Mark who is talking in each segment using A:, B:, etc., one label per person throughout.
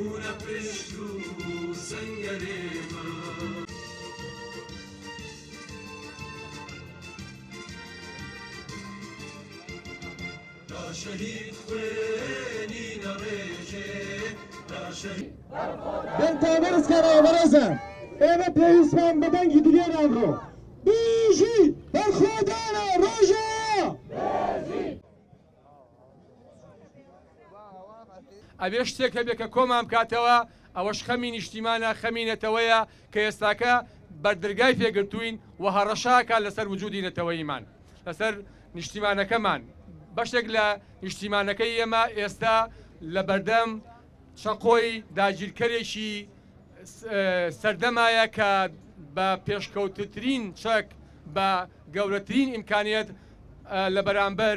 A: Una peshtu sangarema da şehit khweni nareje da şehit
B: Ben tabiriz karaya varasa eve peyisman beden gidiyor avro Biji Berkhudana Roja
C: ئەبێ شتێک هەبێت کە کۆمان بکاتەوە ئەوەش خەمی نیشتیمانە خەمی نەتەوەیە کە ئێستاکە بەردرگای پێگرتوین و هەڕەشاکە لەسەر وجودی نەتەوەیمان لەسەر نیشتیمانەکەمان بەشێک لە نیشتیمانەکەی ئێمە ئێستا لە بەردەم چەقۆی داگیرکەرێکی سەردەمایە کە بە پێشکەوتترین چەک بە گەورەترین ئیمکانیت لە بەرامبەر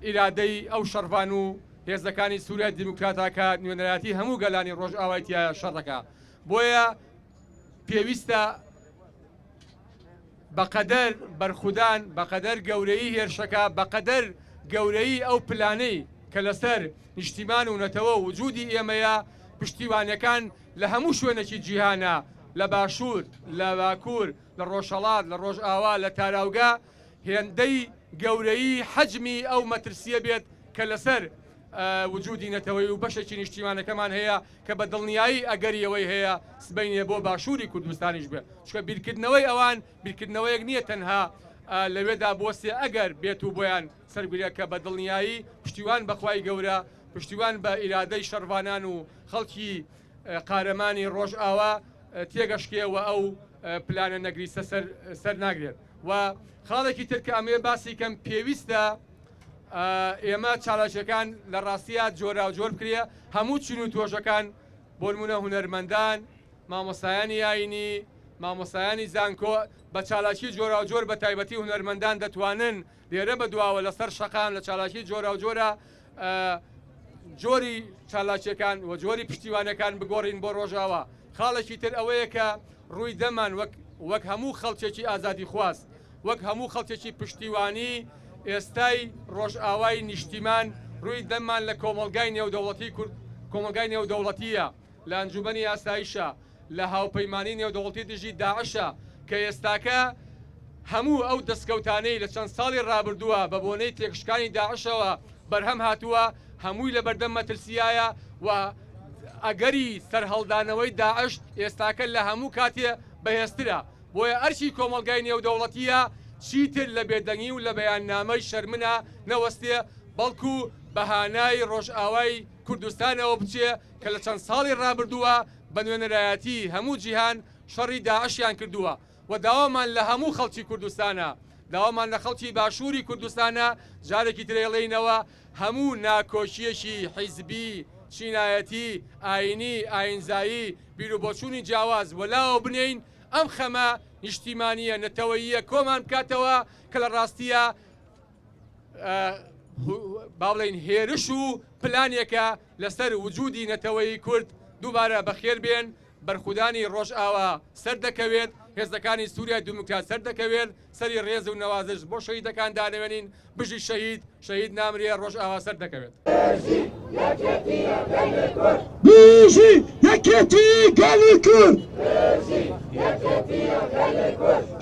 C: ئیرادەی ئەو شەڕوان و هێزەکانی سووریا دیموکراتاکە نوێنەرەتی هەموو گەلانی ڕۆژئاوایەتیایە شەڕەکە بۆیە پێویستە بەقەدەر بەرخودان بەقەدەر گەورەی هێرشەکە بەقەدەر گەورەی ئەو پلانەی کە لەسەر نیشتیمان و نەتەوە وجودی ئێمەیە پشتیوانەکان لە هەموو شوێنێکی جیهانە لە باشوور لە باکوور لە ڕۆژهەڵات لە ڕۆژئاوا لە تاراوگا هێندەی گەورەی حەجمی ئەو مەترسیە بێت کە لەسەر وجودی نەتەوەی و بەشێکی نیشتیمانەکەمان هەیە کە بە دڵنیایی ئەگەریەوەی هەیە سبەینێ بۆ باشووری کوردستانیش بێت چکە بیرکردنەوەی ئەوان بیرکردنەوەیەک نییە تەنها لەوێدا بۆسێ ئەگەر بێت و بۆیان سەرگریە کە بە دڵنیایی پشتیوان بەخوای گەورە پشتیوان بە ئیرادەی شەڕوانان و خەڵکی قارەمانی ڕۆژئاوا تێگەشکێەوە ئەو پلانە نەگریستە سەر ناگرێت و خاڵێکی تر کە ئەمێ باسی کەم پێویستە ئێمە چالاکیەکان لە ڕاستیە جۆرا و جۆر بکرێ هەموو چین و تۆژەکان بۆ نمونە هونەرمەندان مامۆستایانی ئاینی مامۆستایانی زانکۆ بە چالاکی جۆرا و جۆر بە تایبەتی هونەرمەندان دەتوانن لێرە بەدواوە لەسەر شەقام لە چالاکی جۆرا و جۆرە جۆری چالاکیەکان و جۆری پشتیوانەکان بگۆڕین بۆ ڕۆژاوە خاڵێکی تر ئەوەیە کە ڕووی دەمان وەک هەموو خەڵکێکی ئازادی خواست وەک هەموو خەڵکێکی پشتیوانی ئێستای ڕۆژئاوای نیشتیمان ڕووی دەمان لە کۆمەڵگای نێودەوڵەتی کورد کۆمەلگای نێودەوڵەتیە لە ئەنجومەنی ئاسایشە لە هاوپەیمانی نێودەوڵەتی دژی داعشە کە ئێستاکە هەموو ئەو دەستکەوتانەی لە چەند ساڵی ڕابردووە بە بۆنەی تێکشکانی داعشەوە بەرهەم هاتووە هەمووی لە بەردەم مەترسیایە و ئەگەری سەرهەڵدانەوەی داعش ئێستاکە لە هەموو کاتێ بەهێزترە بۆیە ئەرچی کۆمەلگای نێودەوڵەتیە چیتر لە بێدەنگی و لە بەیاننامەی شەرمنە نەوەستێ بەڵکو بەهانای ڕۆژئاوای کوردستانەوە بچێ کە لە چەند ساڵی ڕابردووە بە نوێنەرایەتی هەموو جیهان شەڕی داعشیان کردووە و داوامان لە هەموو خەڵکی کوردستانە داوامان لە خەڵکی باشووری کوردستانە جارێکی ترێڵێنەوە هەموو ناکۆشیەکی حیزبی چینایەتی ئاینی ئاینزایی بیرروبۆچوونی جیاواز وەلاوە بنین ئەم خەمە نیشتیمانیە نەتەوەییە کۆمان بکاتەوە کە لە ڕاستیە با بڵێن هێرش و پلانێکە لەسەر وجودی نەتەوەی کورد دووبارە بەخێر بێن بەرخودانی ڕۆژئاوا سەر دەکەوێت هێزەکانی سووریا دیموکرات سەر دەکەوێت سەری ڕێز و نەوازش بۆ شەهیدەکان دانەوێنین بژی شەهید نامرێ ڕۆژئاوا سەر دەکەوێت
B: بژی یەکێتی گەلی کورد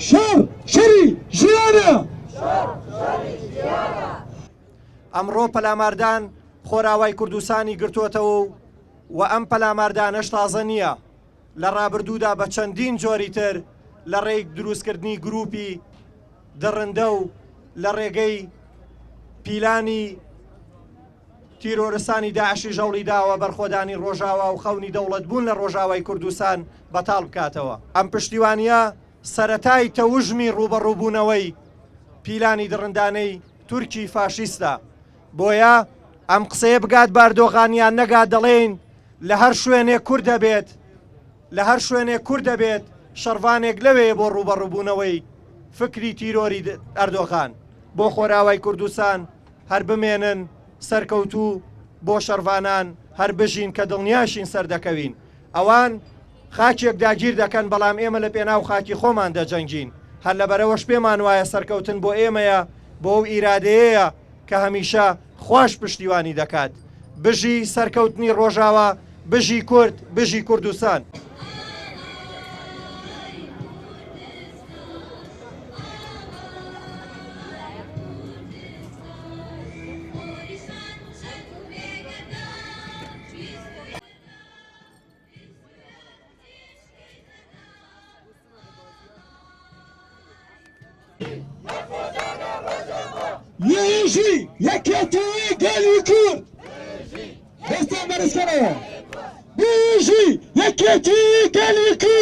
B: شەڕ شەری ژیانە
D: ئەمڕۆ پەلاماردان خۆراوای کوردستانی گرتووەتەوە و ئەم پەلاماردانەش تازە نییە لە ڕابردوودا بە چەندین جۆری تر لە ڕێی دروستکردنی گروپی دڕندە و لە ڕێگەی پیلانی تیرۆرستانی داعشی ژەوڵی داوە بەرخۆدانی ڕۆژاوا و خەونی دەوڵەت بوون لە ڕۆژاوای کوردستان بەتاڵ بکاتەوە ئەم پشتیوانیە سەرەتای تەوژمی ڕوبەڕووبوونەوەی پیلانی دڕندانەی تورکی فاشیستە بۆیە ئەم قسەیە بگات باردۆغانیان نەگات دەڵێن لە هەر شوێنێ کورد دەبێت لە هەر شوێنێ کورد دەبێت شەڕوانێک لەوێ بۆ ڕوبەڕووبوونەوەی فکری تیرۆری ئەردۆغان بۆ خۆراوای کوردستان هەر بمێنن سەرکەوتوو بۆ شەڕوانان هەر بژین کە دڵنیاشین سەردەکەوین. ئەوان خاکێک داگیر دەکەن بەڵام ئێمە لە پێناو خاکی خۆمان دەجەنگین. هەر لەبەرەوەش پێمان وایە سەرکەوتن بۆ ئێمەیە، بۆ ئەو ئیرادەیەیە کە هەمیشە خۆش پشتیوانی دەکات. بژی سەرکەوتنی ڕۆژاوە، بژی کورد، بژی کوردستان.
B: یەژی یەکێتی گەلی کورد دەستان بەرزکەرەوە بژی یەکێتی گەلی کورد